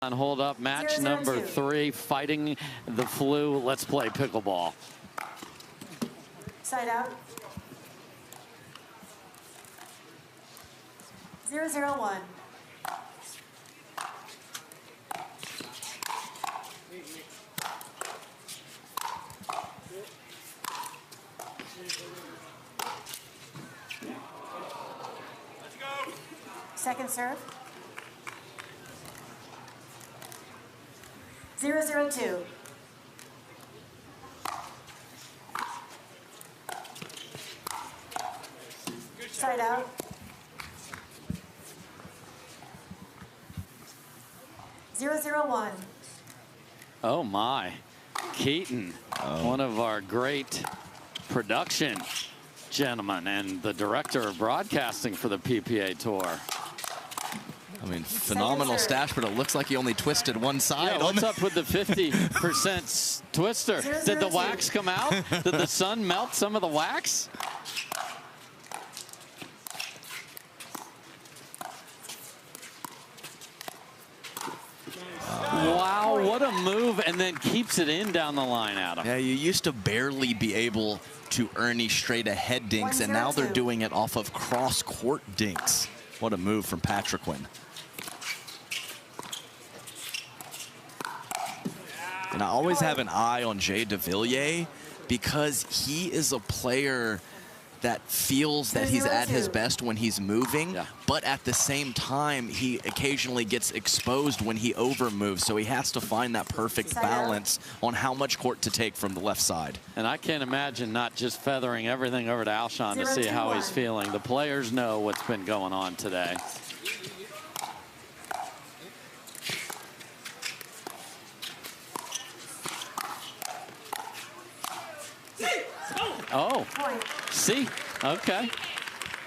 Hold up, match number 3, fighting the flu. Let's play pickleball. Side out. 0-0-1. Let's go. Second serve. 0-0-2. Side out. 0-0-1. Oh my, Keaton, one of our great production gentlemen and the director of broadcasting for the PPA Tour. I mean, phenomenal stash, but it looks like he only twisted one side. Yeah, what's up with the 50% twister? Did the wax come out? Did the sun melt some of the wax? Wow, what a move, and then keeps it in down the line, Adam. Yeah, you used to barely be able to Ernie straight ahead dinks, and now they're doing it off of cross-court dinks. What a move from Patriquin. And I always have an eye on Jay Devilliers because he is a player that feels that he's at his best when he's moving, but at the same time, he occasionally gets exposed when he overmoves. So he has to find that perfect balance on how much court to take from the left side. And I can't imagine not just feathering everything over to Alshon to see how he's feeling. The players know what's been going on today. Oh, see, okay.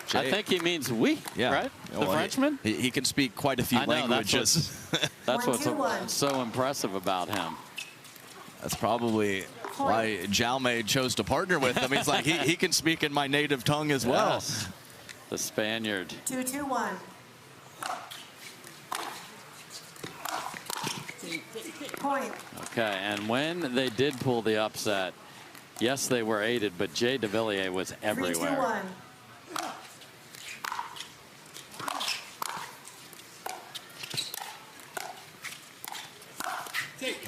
Jay. I think he means we, right? The Frenchman? He can speak quite a few languages. That's what's so impressive about him. That's probably why Jaume chose to partner with him. He's like, he can speak in my native tongue as well. The Spaniard. 2-2-1. Point. Okay, and when they did pull the upset, yes, they were aided, but Jay Devilliers was everywhere. 3-2-1.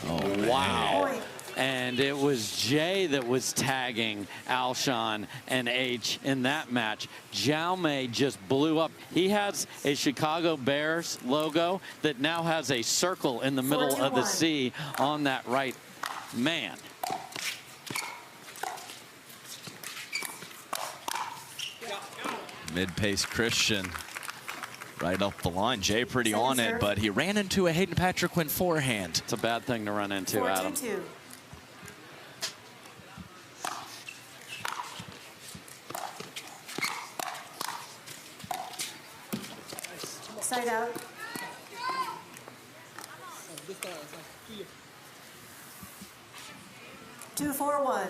Oh, wow. And it was Jay that was tagging Alshon and H in that match. Jaume just blew up. He has a Chicago Bears logo that now has a circle in the middle of the C on that right. Man. Mid-pace Christian right up the line. Jay pretty on it, but he ran into a Hayden Patriquin forehand. It's a bad thing to run into, Adam. 4-2-2. Side out. Two, 4-1.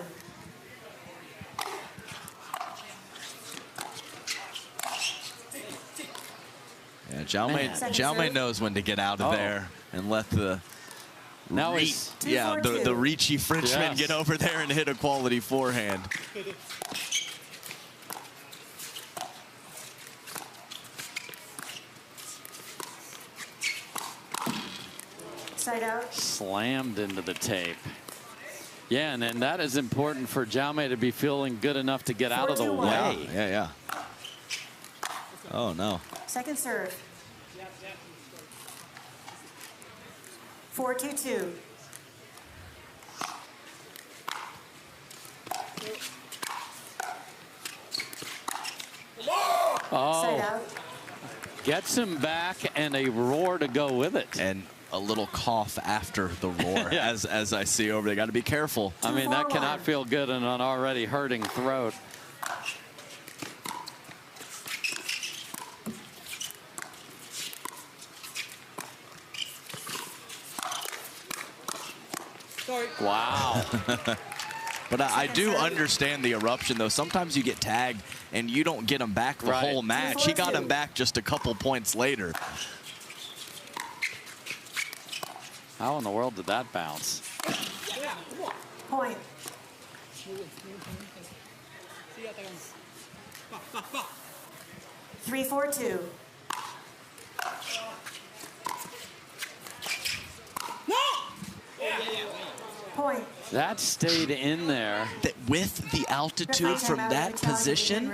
Yeah, Jaume knows when to get out of there and let the the reachy Frenchman get over there and hit a quality forehand. Side out. Slammed into the tape. Yeah, and that is important for Jaume to be feeling good enough to get out of the way. Yeah. Oh, no. Second serve. 4-2-2. Side out. Gets him back and a roar to go with it. And a little cough after the roar, as I see over there. Got to be careful. I mean, that cannot feel good in an already hurting throat. Sorry. Wow. But I do understand the eruption, though. Sometimes you get tagged and you don't get him back the whole match. He got him back just a couple points later. How in the world did that bounce? Point. 3-4-2. Point. That stayed in there. With the altitude from that position.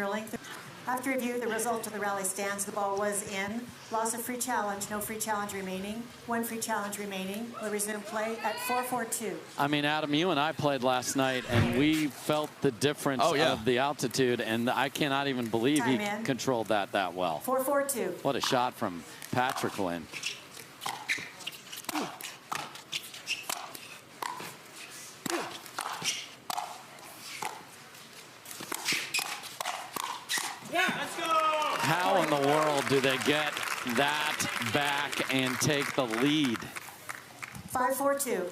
After review, the result of the rally stands. The ball was in. Loss of free challenge. No free challenge remaining. 1 free challenge remaining. We'll resume play at 4-4-2. I mean, Adam, you and I played last night, and we felt the difference of the altitude, and I cannot even believe he controlled that well. 4-4-2. What a shot from Patriquin. How in the world do they get that back and take the lead? 5-4-2.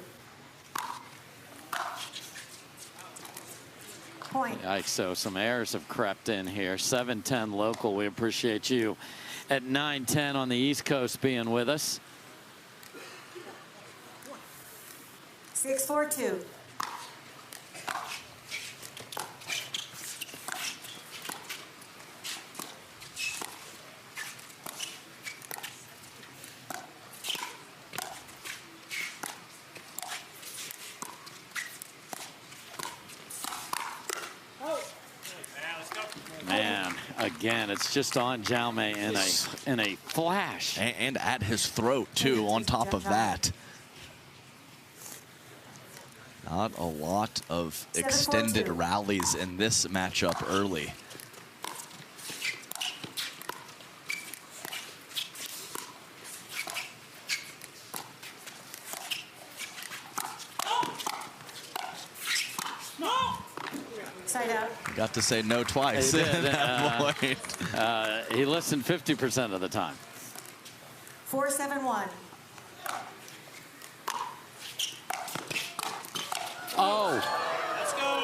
Point. Yikes, so some errors have crept in here. 7-10 local. We appreciate you at 9-10 on the East Coast being with us. 6-4-2. Man, again, it's just on Jaume in a flash. And at his throat, too, on top of that. Not a lot of extended rallies in this matchup early. Side out. Got to say no twice. He did. At that point. He listened 50% of the time. 4-7-1. Oh. Let's go.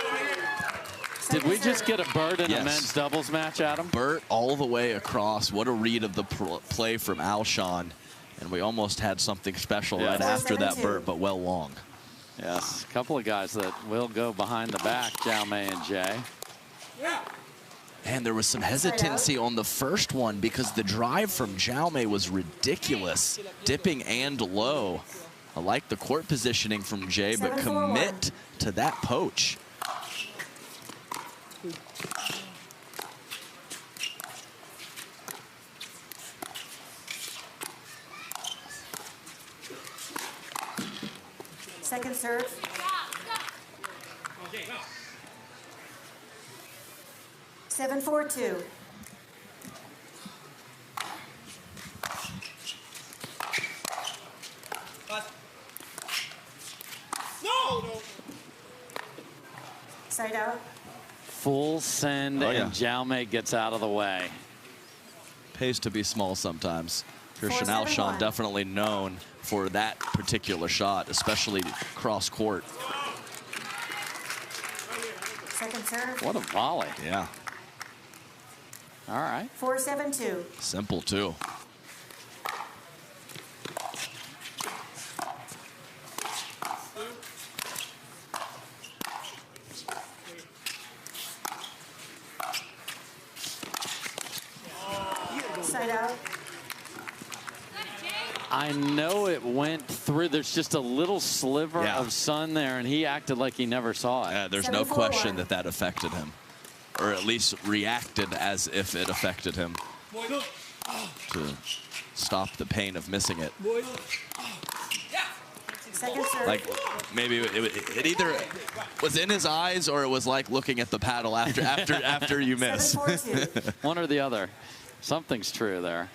Did we just get a bird in Yes. a men's doubles match, Adam? Burt all the way across. What a read of the play from Alshon. And we almost had something special right after that Burt, but well long. Yes, a couple of guys that will go behind the back, Jaume and Jay. And there was some hesitancy on the first one because the drive from Jaume was ridiculous, dipping and low. I like the court positioning from Jay, but commit to that poach. Second serve. Seven, 4-2. Side out. Full send, and Jaume gets out of the way. Pays to be small sometimes. Christian 4-7-1. Alshon definitely known for that particular shot, especially cross court. Second serve. What a volley. Yeah. All right. 4-7-2. Simple, too. Side out. I know it went through. There's just a little sliver of sun there, and he acted like he never saw it. There's no question that that affected him, or at least reacted as if it affected him to stop the pain of missing it. Second serve. Like maybe it either was in his eyes or it was like looking at the paddle after you miss. 7-4-2. One or the other. Something's true there.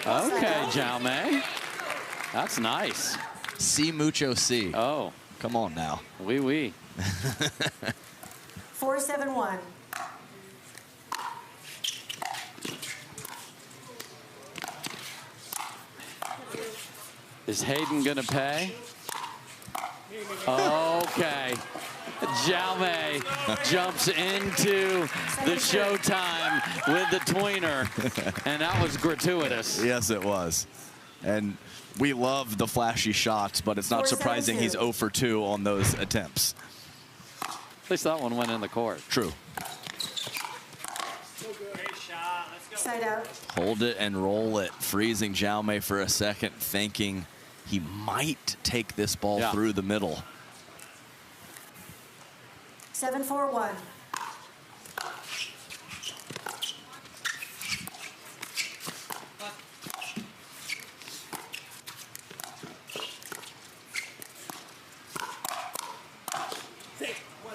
Okay, Jaume. That's nice. See mucho see. Oh. Come on now. Oui. 4-7-1. Is Hayden going to pay? Okay. Jaume jumps into the showtime with the tweener, and that was gratuitous. Yes, it was. And we love the flashy shots, but it's not surprising he's 0 for 2 on those attempts. At least that one went in the court. True. Side out. Hold it and roll it, freezing Jaume for a second, thinking he might take this ball through the middle. 7-4-1.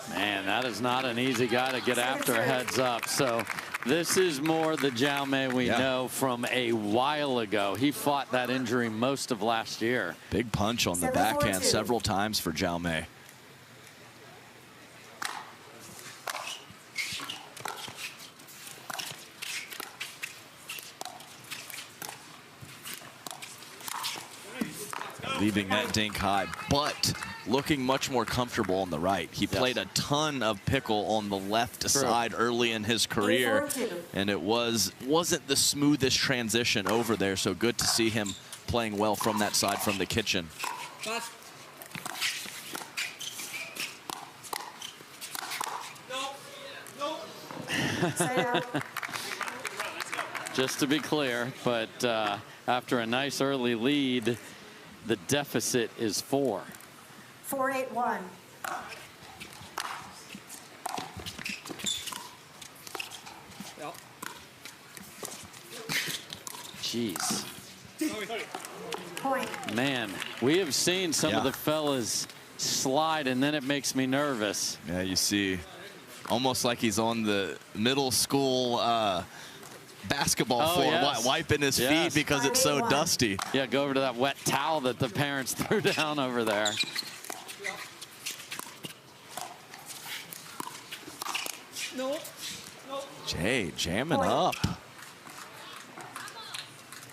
Man, that is not an easy guy to get after a heads up. So this is more the Jaume we know from a while ago. He fought that injury most of last year. Big punch on the backhand several times for Jaume. Leaving that dink high, but looking much more comfortable on the right. He played a ton of pickle on the left side early in his career, and it wasn't the smoothest transition over there, so good to see him playing well from that side from the kitchen. Just to be clear, but after a nice early lead, the deficit is 4. 4-8-1. Jeez. Point. Man, we have seen some of the fellas slide, and then it makes me nervous. Yeah, you see, almost like he's on the middle school basketball floor, wiping his feet because it's so dusty. Yeah, go over to that wet towel that the parents threw down over there. Jay jamming up.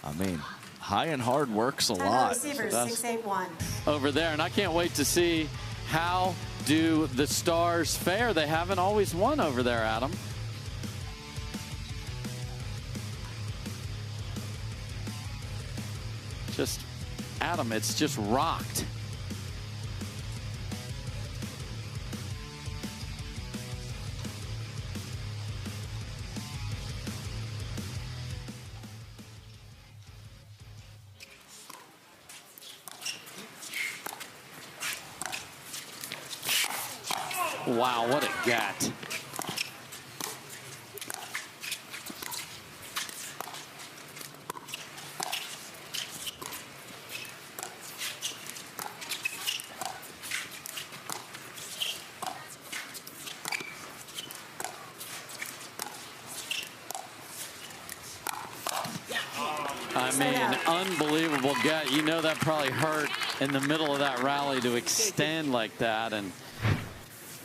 I mean, high and hard works a lot. Receivers, 6-8-1. Over there, and I can't wait to see how do the Stars fare. They haven't always won over there, Adam. Just, Adam, it's just rocked. Wow, what a gat. I mean, unbelievable gut. You know that probably hurt in the middle of that rally to extend like that. And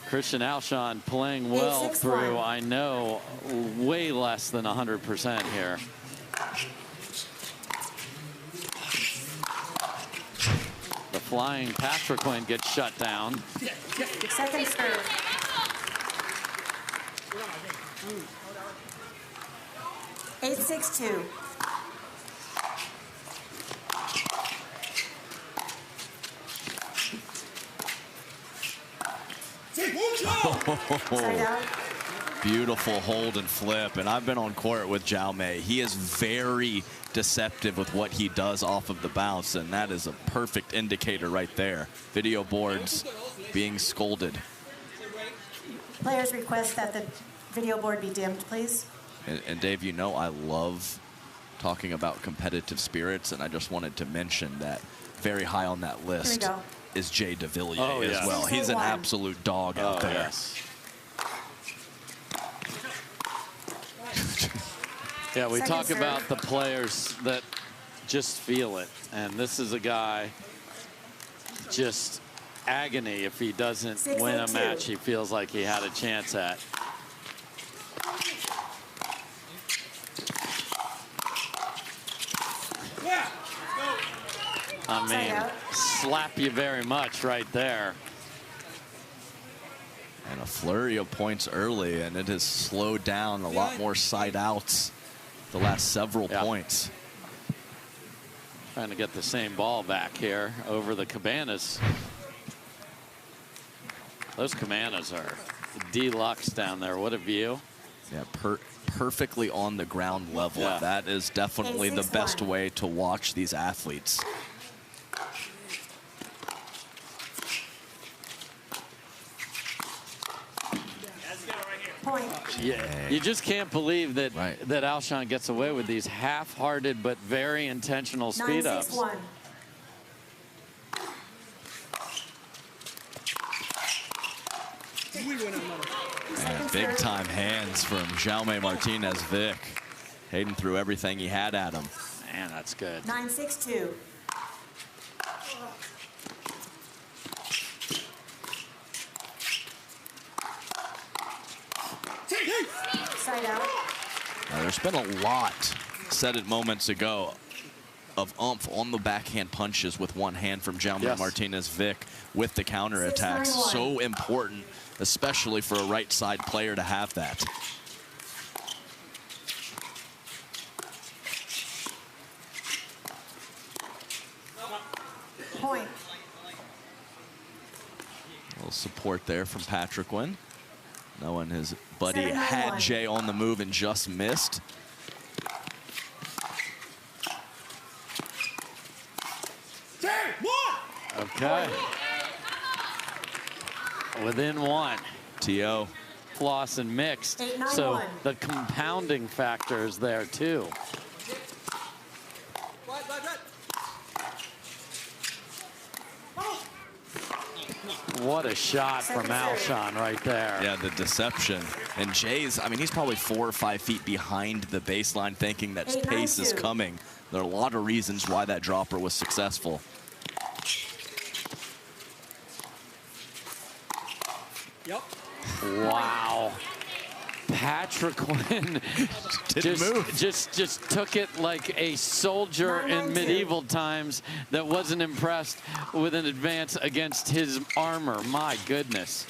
Christian Alshon playing well through, I know, way less than 100% here. The flying Patriquin gets shut down. Second serve. Eight, 6-2. Beautiful hold and flip, and I've been on court with Jaume. He is very deceptive with what he does off of the bounce, and that is a perfect indicator right there. Video boards being scolded. Players request that the video board be dimmed, please. And Dave, you know I love talking about competitive spirits, and I just wanted to mention that very high on that list is Jay Devilliers as well. He's an absolute dog out there. Yes. Yeah, we talk about the players that just feel it, and this is a guy just agony if he doesn't win a match he feels like he had a chance at. I mean, slap you very much right there. flurry of points early, and it has slowed down a lot more side outs the last several points. Trying to get the same ball back here over the cabanas. Those cabanas are deluxe down there. What a view. Yeah, perfectly on the ground level. Yeah. That is definitely the best way to watch these athletes. Point. Yeah, you just can't believe that that Alshon gets away with these half-hearted but very intentional speed ups. 9-6-1. And big time hands from Jaume Martinez Vich. Hayden threw everything he had at him. Man, that's good. 9-6-2. Side out. Now, there's been a lot, said it moments ago, of oomph on the backhand punches with one hand from Jaume Martinez Vich with the counterattacks. So important, especially for a right side player to have that. Point. A little support there from Patriquin, knowing his buddy had Jay on the move and just missed. Okay. Within one. TO. Floss and mixed. So the compounding factor is there too. What a shot from Alshon right there. Yeah, the deception. And Jay's, I mean, he's probably 4 or 5 feet behind the baseline thinking that pace is coming. There are a lot of reasons why that dropper was successful. Yep. Wow. Patriquin just took it like a soldier in medieval times that wasn't impressed with an advance against his armor. My goodness.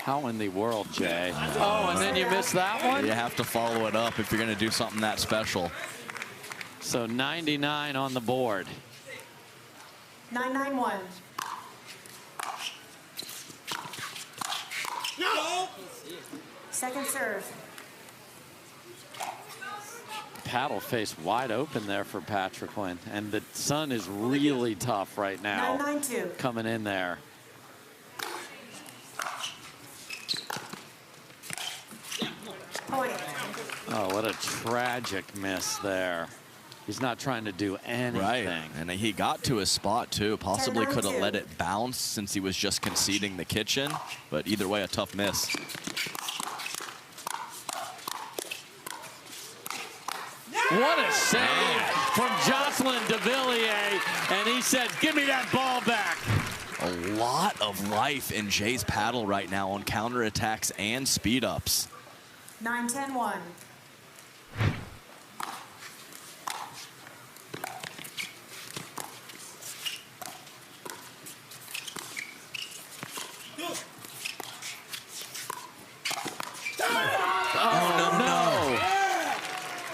How in the world, Jay? Oh, and then you missed that one? You have to follow it up if you're going to do something that special. So 99 on the board. 9-9-1. Second serve. Paddle face wide open there for Patriquin, and the sun is really tough right now. 9-9-2. Coming in there. Point. Oh, what a tragic miss there. He's not trying to do anything. Right, and he got to his spot too. Possibly could have let it bounce since he was just conceding the kitchen, but either way, a tough miss. What a save from Jocelyn Devilliers, and he said, give me that ball back. A lot of life in Jay's paddle right now on counterattacks and speed ups. 9-10-1.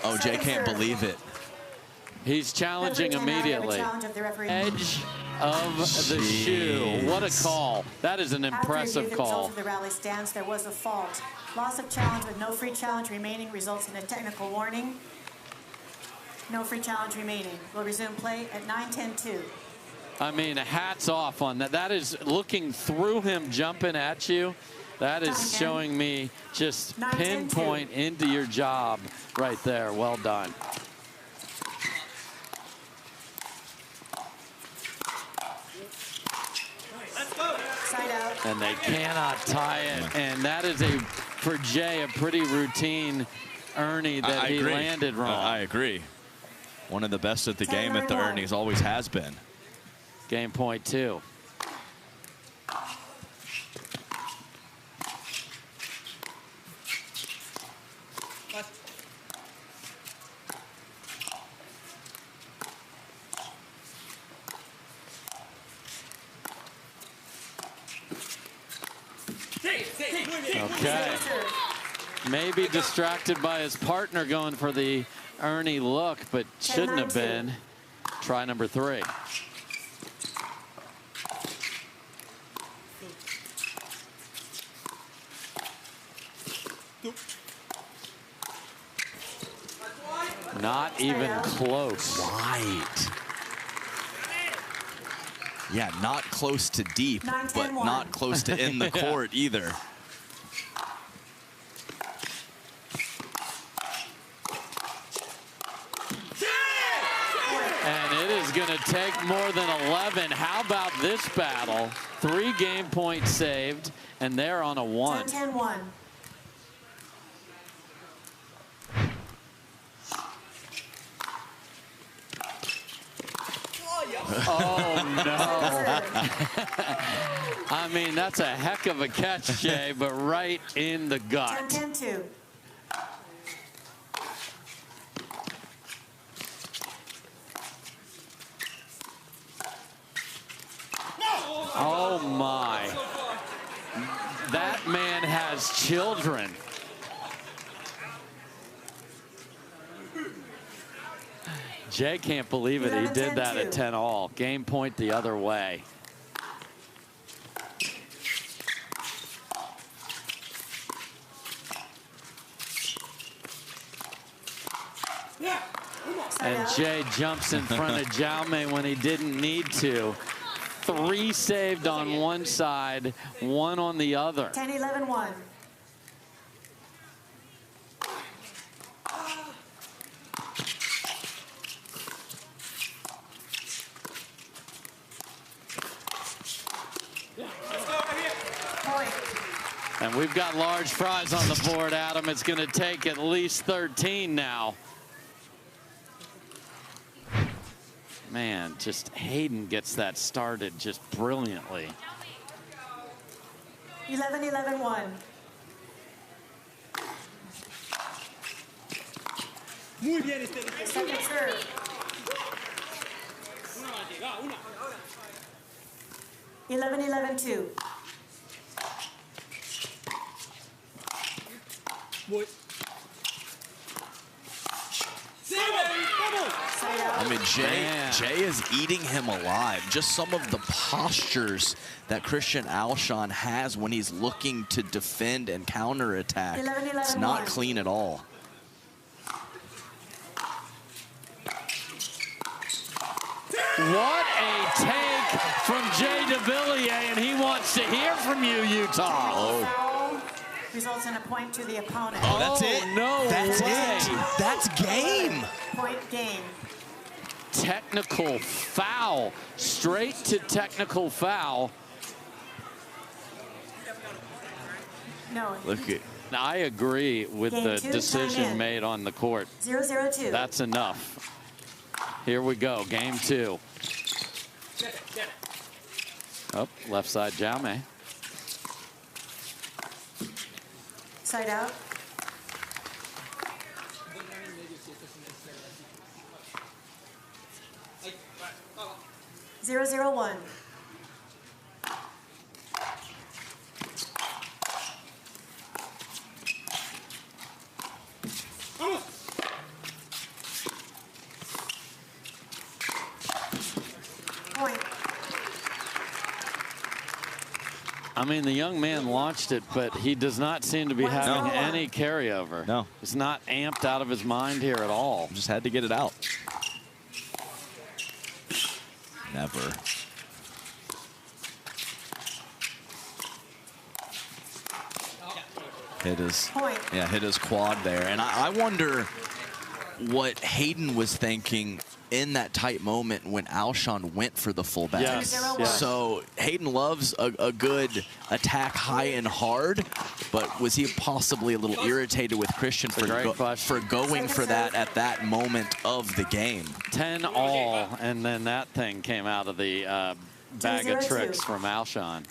Oh, Jay can't believe it. He's challenging immediately. Edge of the shoe. What a call. That is an impressive call. After the rally stands, there was a fault. Loss of challenge with no free challenge remaining results in a technical warning. No free challenge remaining. We'll resume play at 9-10-2. I mean, hats off on that. That is looking through him, jumping at you. That is showing me just pinpoint into your job right there. Well done. Let's go. Side out. And they cannot tie it. And that is, for Jay, a pretty routine Ernie that he landed wrong. I agree. One of the best at the game at the Ernie's, always has been. Game point 2. Okay. Maybe distracted by his partner going for the Ernie look, but shouldn't have been. Try number 3. Not even close. Right. Yeah, not close to deep, but not close to in the court either. And it is going to take more than 11. How about this battle? 3 game points saved, and they're on a 1. 10-10-1. Oh, no. I mean, that's a heck of a catch, Jay, but right in the gut. 10-10-2. Oh, my. That man has children. Jay can't believe it. He did that at 10-all. Game point the other way. And Jay jumps in front of Jaume when he didn't need to. 3 saved on one side, 1 on the other. 10-11-1. And we've got large fries on the board, Adam. It's going to take at least 13 now. Man, just Hayden gets that started just brilliantly. 11-11-1. Second serve. 11-11-2. I mean, Jay is eating him alive. Just some of the postures that Christian Alshon has when he's looking to defend and counterattack. It's not clean at all. What a take from Jay Devilliers, and he wants to hear from you, Utah. Oh. Results in a point to the opponent. Oh, that's it? No That's way. it. That's game. Point game. Technical foul. Straight to technical foul. No. Look at. Now, I agree with Game the 2, decision time in. made on the court. 0-0-2. That's enough. Here we go, game 2. Oh, left side Jaume. Side out. Zero, 0-1. Point. I mean, the young man launched it, but he does not seem to be having any carryover. No. He's not amped out of his mind here at all. Just had to get it out. Never. Hit his quad there. And I wonder what Hayden was thinking in that tight moment when Alshon went for the fullback. Yes. So Hayden loves a good attack high and hard, but was he possibly a little irritated with Christian for going for that at that moment of the game? 10-all, and then that thing came out of the bag of 0-2. tricks from Alshon.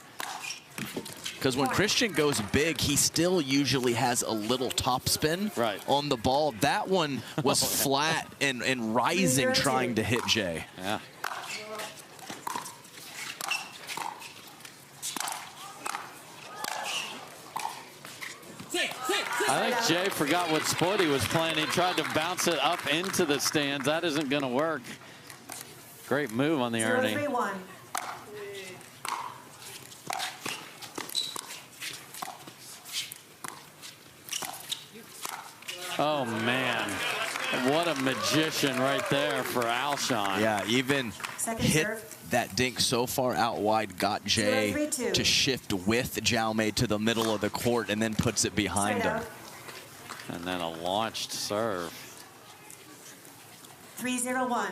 Because when Christian goes big, he still usually has a little topspin on the ball. That one was flat and rising, trying to hit Jay. Yeah. I think Jay forgot what sport he was playing. He tried to bounce it up into the stands. That isn't going to work. Great move on the Ernie. 0-3-1. Oh, man. What a magician right there for Alshon. Yeah, even hit that dink so far out wide, got Jay to shift with Jaume to the middle of the court and then puts it behind him. And then a launched serve. 3-0-1.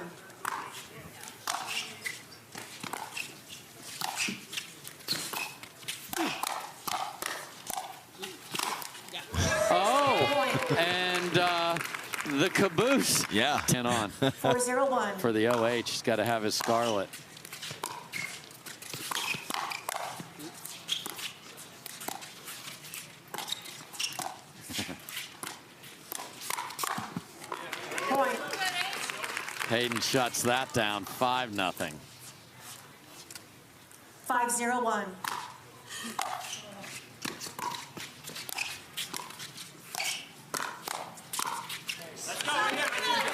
Oh, and the caboose. Yeah. 10 on. 4-0-1. For the OH, he's got to have his scarlet. Point. Hayden shuts that down, 5-0. 5-0-1.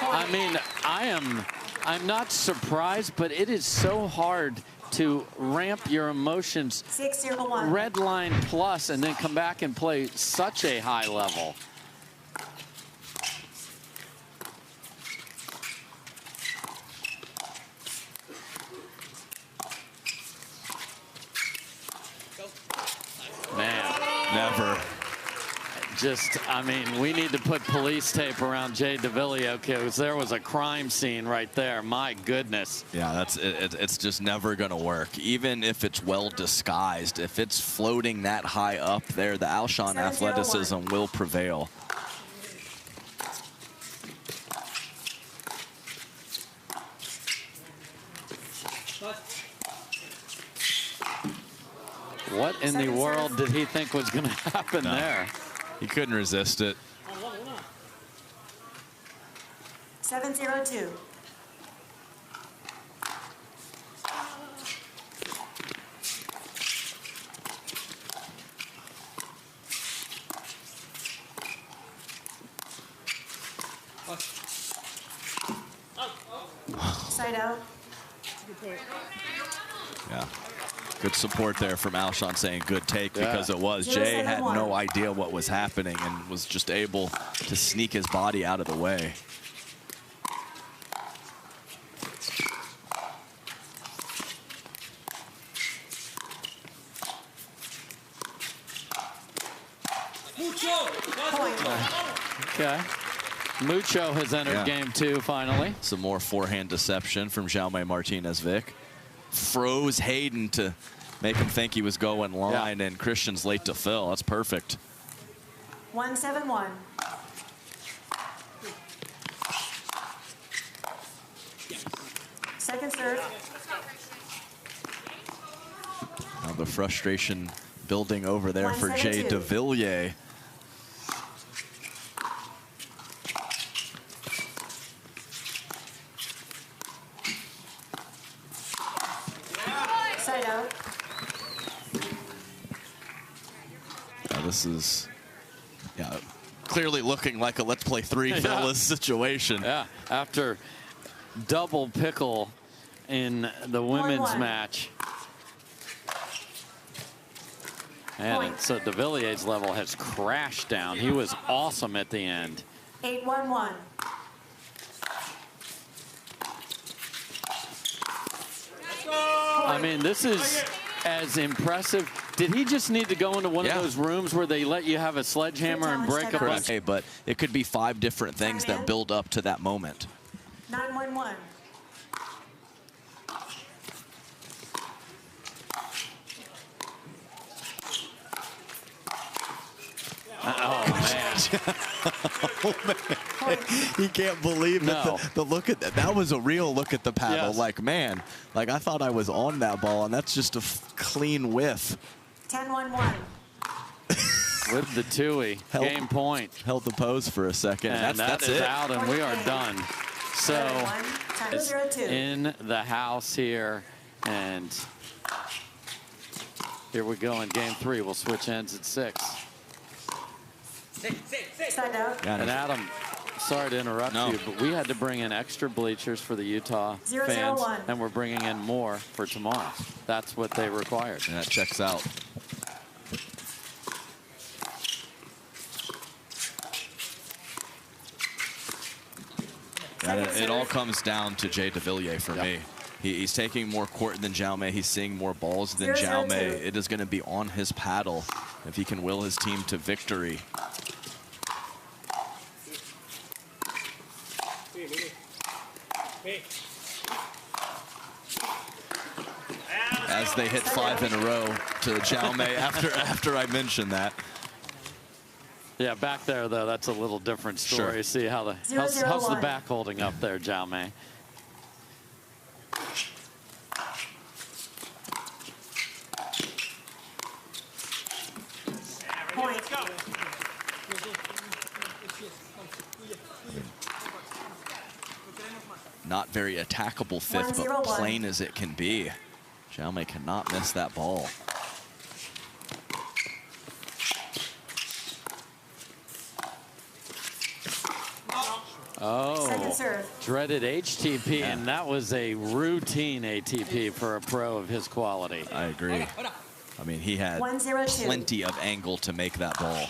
I mean, I'm not surprised, but it is so hard to ramp your emotions 6-0-1. red line plus and then come back and play such a high level. Man. Never. Just, I mean, we need to put police tape around Jay Devilliers because there was a crime scene right there. My goodness. Yeah, that's it's just never going to work. Even if it's well disguised, if it's floating that high up there, the Alshon athleticism will prevail. What in the world did he think was going to happen there? He couldn't resist it. 7-0-2. Side out. Yeah. Good support there from Alshon saying good take because it was. Jay had no idea what was happening and was just able to sneak his body out of the way. Okay. Mucho has entered game 2 finally. Some more forehand deception from Jaume Martinez Vich. Froze Hayden to make him think he was going line, and Christian's late to fill. That's perfect. 1-7-1. Second serve. Now the frustration building over there for Jay Devilliers. Side out. This is, clearly looking like a let's play 3 fellas situation. Yeah, after double pickle in the women's match. And so Devilliers' level has crashed down. He was awesome at the end. 8-1-1. I mean, this is as impressive. Did he just need to go into one of those rooms where they let you have a sledgehammer and break up a... Okay, but it could be 5 different things that build up to that moment. 9-1-1. Oh, man. Oh, man. He can't believe that the look at that. That was a real look at the paddle. Yes. Like, man, like I thought I was on that ball, and that's just a clean whiff. 10-1-1. With the Tui. Game point. Held the pose for a second. And that's it. Out, and we are done. So, it's in the house here, and here we go in game 3. We'll switch ends at 6. Side out. And Adam, sorry to interrupt you, but we had to bring in extra bleachers for the Utah fans, and we're bringing in more for tomorrow. That's what they required. And that checks out. And it all comes down to Jay Devilliers for me. He's taking more court than Jaume. He's seeing more balls than Jaume. It is going to be on his paddle if he can will his team to victory. As they hit 5 in a row to Jaume after I mentioned that. Yeah, back there, though, that's a little different story. Sure. See how how's the back holding up there, Jaume? Point. Not very attackable fifth, but plain as it can be. Jaume cannot miss that ball. Oh, dreaded HTP, and that was a routine ATP for a pro of his quality. I agree. I mean, he had plenty of angle to make that ball.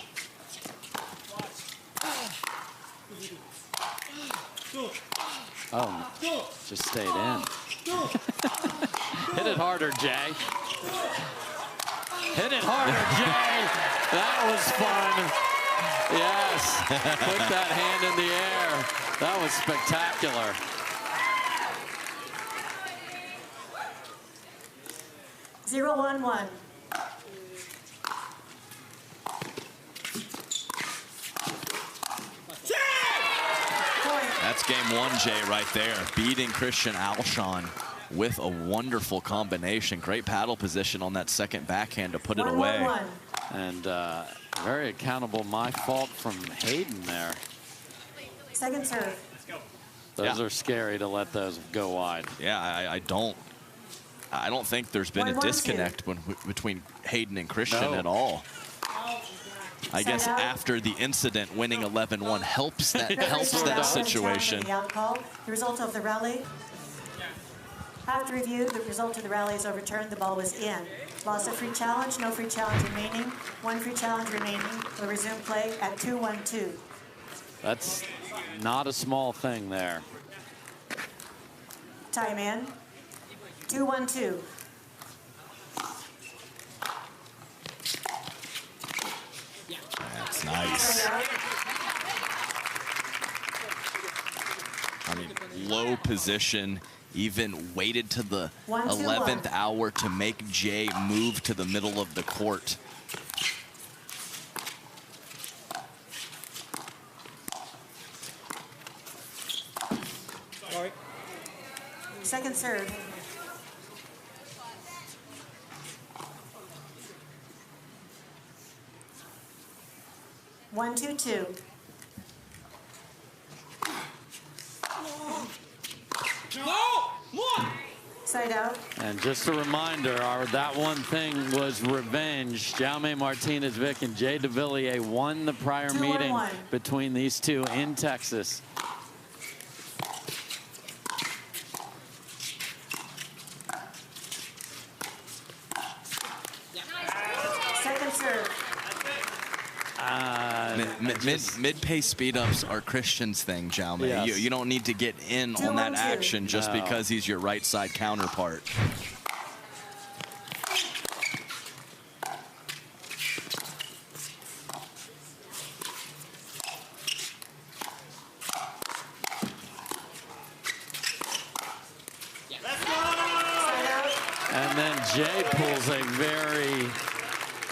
Oh, just stayed in. Hit it harder, Jay. Hit it harder, Jay. That was fun. Yes, put that hand in the air. That was spectacular. Zero, 1-1. That's game 1, Jay, right there. Beating Christian Alshon with a wonderful combination. Great paddle position on that second backhand to put it away. And very accountable, my fault from Hayden there. Second serve. Those are scary to let those go wide. Yeah, I don't think there's been a disconnect between Hayden and Christian at all. I guess after the incident, winning 11-1 helps that situation. The result of the rally. After review, the result of the rally is overturned. The ball was in. Loss of free challenge, no free challenge remaining. 1 free challenge remaining. We'll resume play at 2-1-2. That's not a small thing there. Time in. 2-1-2. That's nice. I mean, low position, even waited to the 11th hour to make Jay move to the middle of the court. Second serve. One, 2-2. Side out. And just a reminder, that one thing was revenge. Jaume, Martinez, Vich, and Jay Devilliers won the prior meeting between these two in Texas. Second serve. Mid-pace speed-ups are Christian's thing, Jaume. Yes. You don't need to get in on that action just because he's your right side counterpart. And then Jay pulls a very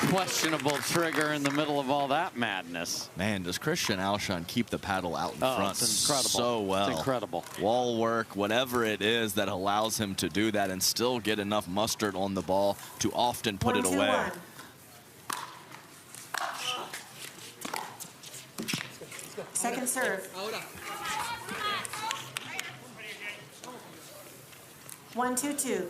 questionable trigger in the middle of all that madness. Man, does Christian Alshon keep the paddle out in front it's incredible. So well. It's incredible. Wall work, whatever it is that allows him to do that and still get enough mustard on the ball to often put it away. Second serve. 1-2-2.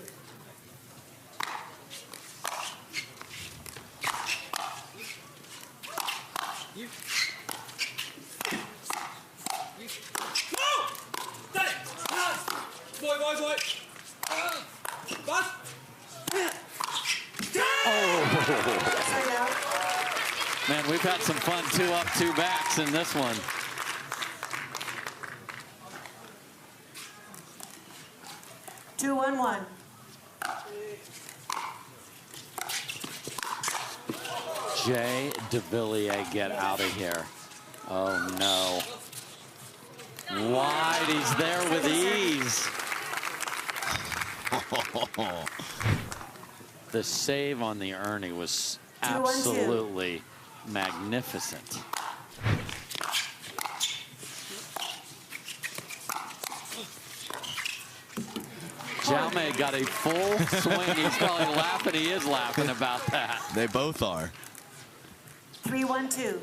Man, we've had some fun 2 up, 2 backs in this one. Two, 1-1. Jay Devilliers, get out of here. Oh, no. Wide, he's there with ease. The save on the Ernie was absolutely magnificent. Jaume got a full swing. He's probably laughing. He is laughing about that. They both are. 3-1-2.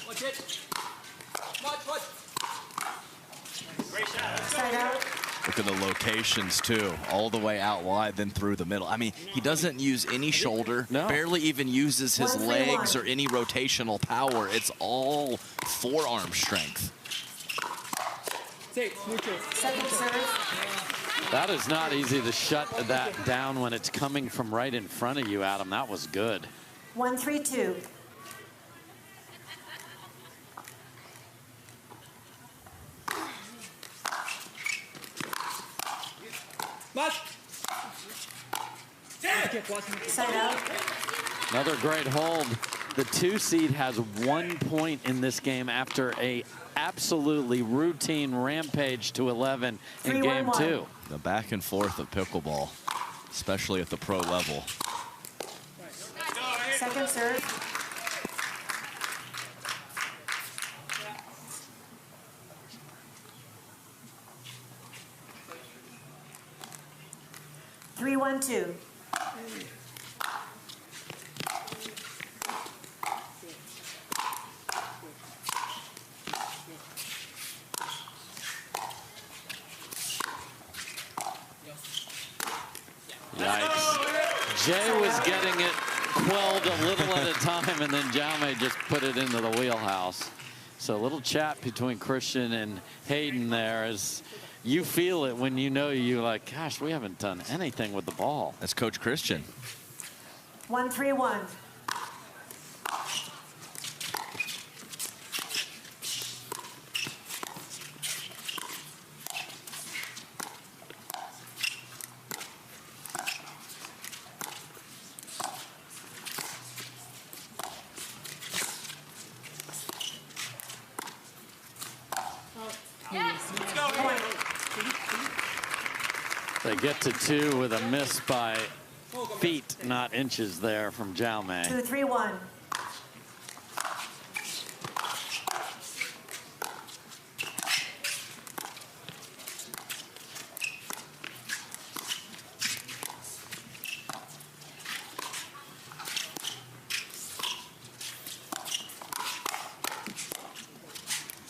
Watch it. Watch. Great shot. Side out. Look at the locations, too. All the way out wide, then through the middle. I mean, he doesn't use any shoulder, barely even uses his legs or any rotational power. It's all forearm strength. Second serve. That is not easy to shut that down when it's coming from right in front of you, Adam. That was good. 1-3-2. Side out. Another great hold. The 2 seed has 1 point in this game after a absolutely routine rampage to 11 in game 2. The back and forth of pickleball, especially at the pro level. Second serve. Three, 1-2. Yikes. Jay was getting it quelled a little at a time, and then Jaume just put it into the wheelhouse. So a little chat between Christian and Hayden there as you feel it when you know you're like, gosh, we haven't done anything with the ball. That's Coach Christian. 1-3-1. They get to 2 with a miss by feet, not inches there from Jaume. 2-3-1.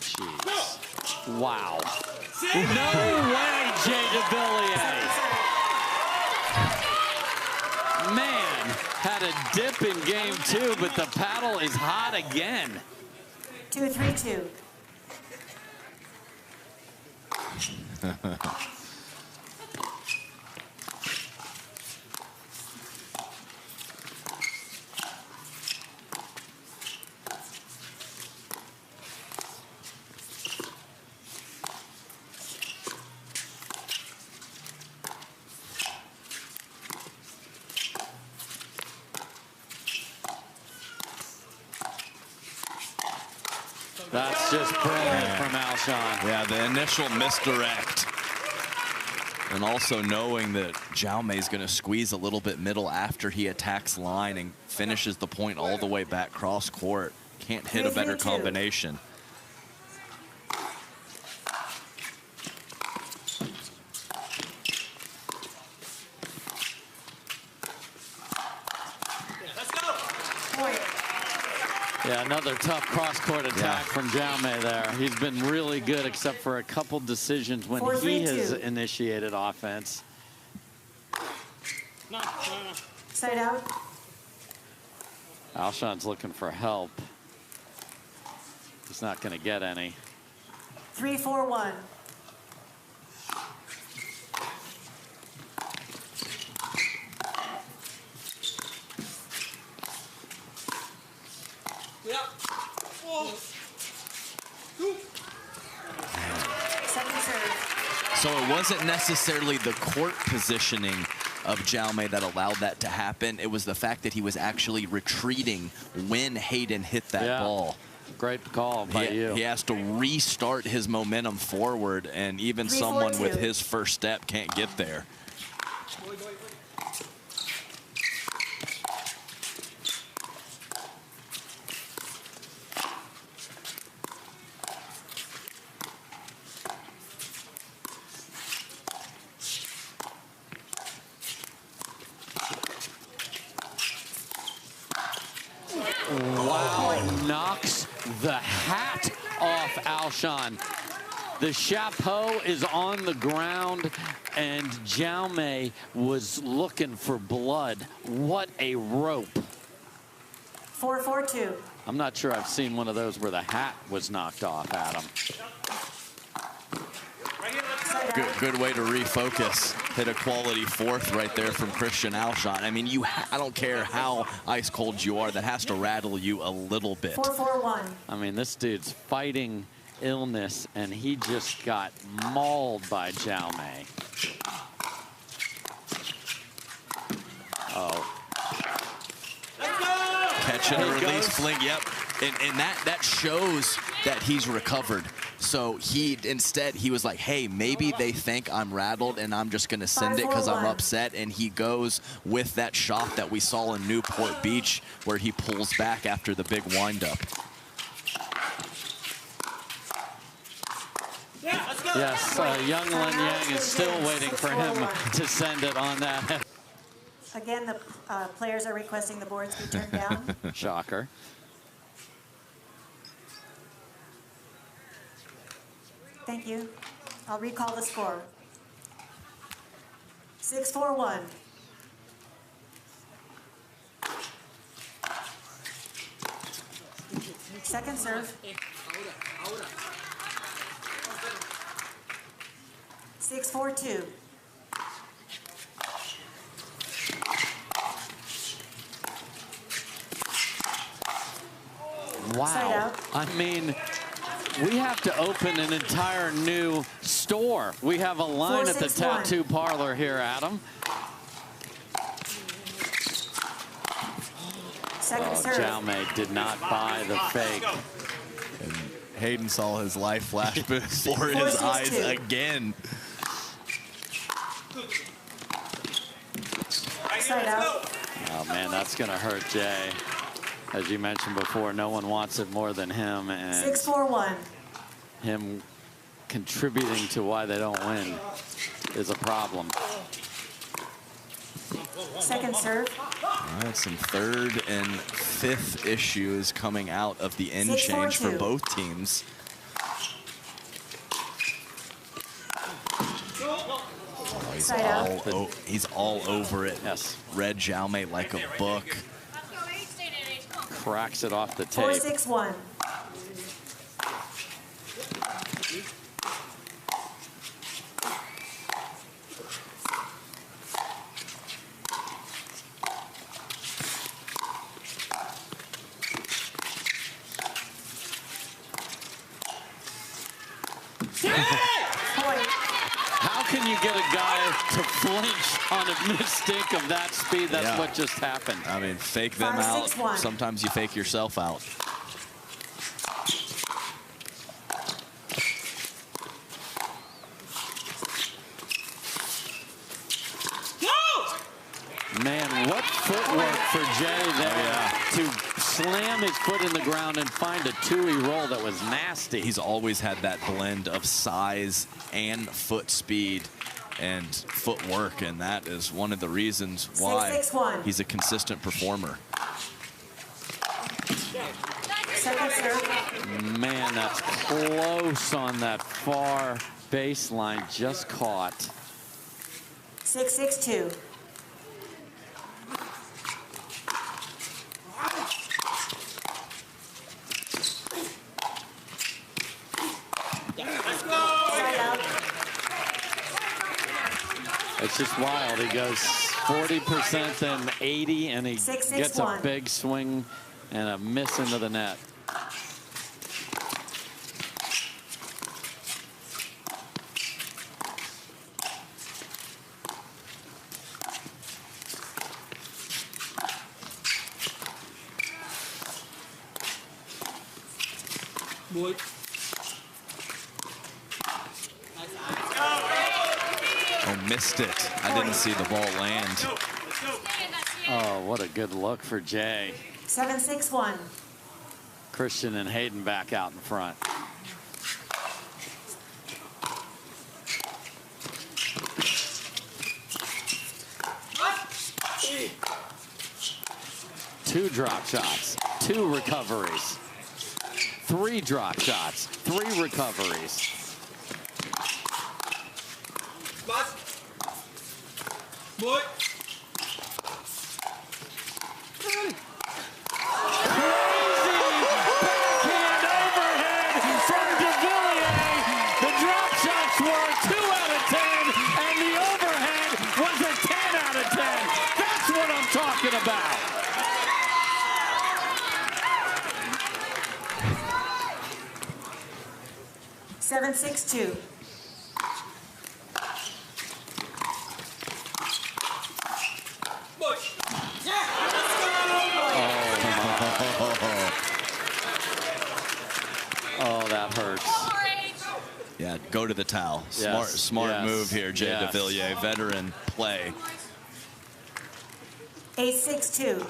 Jeez. Wow. No way, Jay Devilliers. Man, had a dip in game 2, but the paddle is hot again. 2-3-2. That's just brilliant from Alshon. Yeah, the initial misdirect. And also knowing that Jaume is going to squeeze a little bit middle after he attacks line and finishes the point all the way back cross court. Can't hit a better combination. Yeah, another tough cross-court attack from Jaume there. He's been really good except for a couple decisions when he has initiated offense. Side out. Alshon's looking for help. He's not going to get any. 3-4-1. Yeah. Oh. Second serve. So it wasn't necessarily the court positioning of Jaume that allowed that to happen. It was the fact that he was actually retreating when Hayden hit that ball. Great call by you. He has to restart his momentum forward, and even someone with his first step can't get there. Wow, knocks the hat off Alshon. The chapeau is on the ground, and Jaume was looking for blood. What a rope. 4-4-2. I'm not sure I've seen one of those where the hat was knocked off, Adam. Good way to refocus. Hit a quality fourth right there from Christian Alshon. I mean, I don't care how ice cold you are, that has to rattle you a little bit. 4-4-1. I mean, this dude's fighting illness, and he just got mauled by Jaume. Oh. Catch and release fling, yep. And that shows that he's recovered. So he was like, hey, maybe they think I'm rattled and I'm just going to send it because I'm upset. And he goes with that shot that we saw in Newport Beach where he pulls back after the big windup. Yes, young Lin Yang is still waiting for him to send it on that. Again, the players are requesting the boards be turned down. Shocker. Thank you. I'll recall the score. 6-4-1. Second serve. 6-4-2. Wow. I mean, we have to open an entire new store. We have a line at the tattoo parlor here, Adam. Second serve. Jaume did not buy the fake. And Hayden saw his life flash before his eyes again. Side out. Oh, man, that's going to hurt Jay. As you mentioned before, no one wants it more than him. And 6-4-1. him contributing to why they don't win is a problem. Second serve. All right, some third and fifth issues coming out of the end change for both teams. Oh, he's all over it. Yes. Read Jaume like a book. Cracks it off the tape. 4-6-1. How can you get a guy to flinch on a mistake of that speed? That's what just happened. I mean, fake them out. Sometimes you fake yourself out. Man, what footwork for Jay there to slam his foot in the ground and find a two-way roll that was nasty. He's always had that blend of size and foot speed and footwork, and that is one of the reasons why he's a consistent performer. Second serve. Man, that's close on that far baseline, just caught. 6-6-2. It's just wild. He goes 40%, then 80, and he 6-6-1. gets a big swing and a miss into the net. Oh, missed it. I didn't see the ball land. Oh, what a good look for Jay. 7-6-1. Christian and Hayden back out in front. Two drop shots, 2 recoveries. 3 drop shots, 3 recoveries. Boy. Crazy backhand overhead from Devilliers. The drop shots were 2 out of 10, and the overhead was a 10 out of 10. That's what I'm talking about. Seven, 6-2. Oh, that hurts. Yeah, go to the towel. Yes, Smart yes, move here, Jay yes. Devilliers, veteran play. 8-6-2.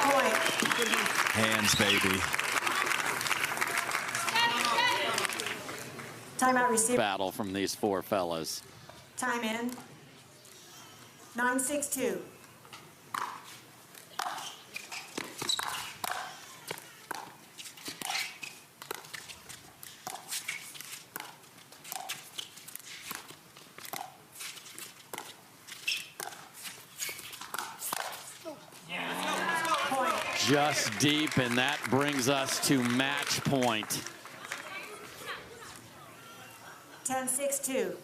Point. Hands, baby. Timeout received. Battle from these 4 fellas. Time in. 9-6-2. Point. Just deep, and that brings us to match point. 10-6-2.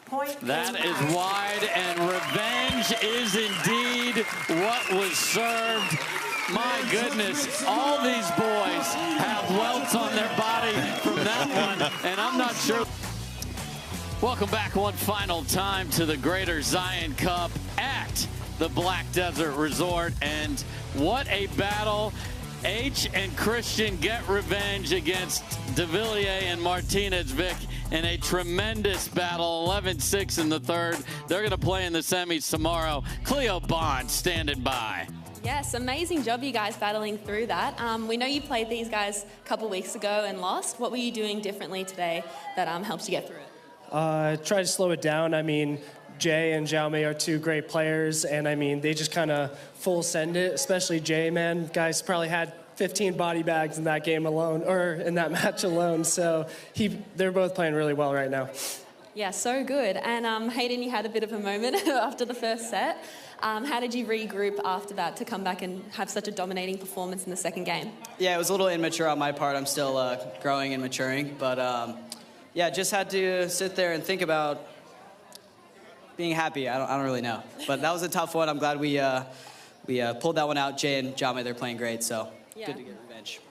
Point. That is wide, and revenge is indeed what was served. My goodness, all these boys have welts on their body from that one, and I'm not sure. Welcome back one final time to the Greater Zion Cup at the Black Desert Resort, and what a battle. H and Christian get revenge against Devilliers and Martinez. Vich in a tremendous battle, 11-6 in the third. They're going to play in the semis tomorrow. Cleo Bond standing by. Yes, amazing job you guys battling through that. We know you played these guys a couple weeks ago and lost. What were you doing differently today that helped you get through it? Try to slow it down. I mean, Jay and Jaume are 2 great players, and I mean, they just kind of full send it, especially Jay, man. Guys probably had 15 body bags in that game alone, or in that match alone, so they're both playing really well right now. Yeah, so good. And Hayden, you had a bit of a moment after the first set. How did you regroup after that to come back and have such a dominating performance in the second game? Yeah, it was a little immature on my part. I'm still growing and maturing, but yeah, just had to sit there and think about being happy. I don't really know, but that was a tough one. I'm glad we pulled that one out. Jay and Jaume, they're playing great, so good to get revenge.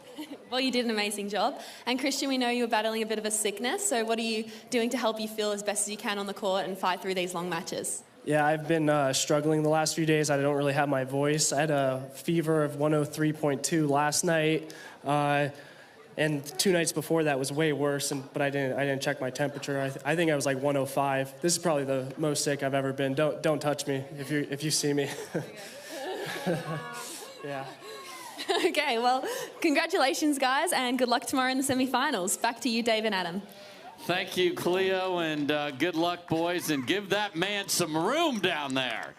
Well, you did an amazing job. And Christian, we know you were battling a bit of a sickness, so what are you doing to help you feel as best as you can on the court and fight through these long matches? Yeah, I've been struggling the last few days. I don't really have my voice. I had a fever of 103.2 last night, and 2 nights before that was way worse. But I didn't check my temperature. I think I was like 105. This is probably the most sick I've ever been. Don't touch me if you see me. Yeah. Okay, well, congratulations, guys, and good luck tomorrow in the semifinals. Back to you, Dave and Adam. Thank you, Cleo, and good luck, boys, and give that man some room down there.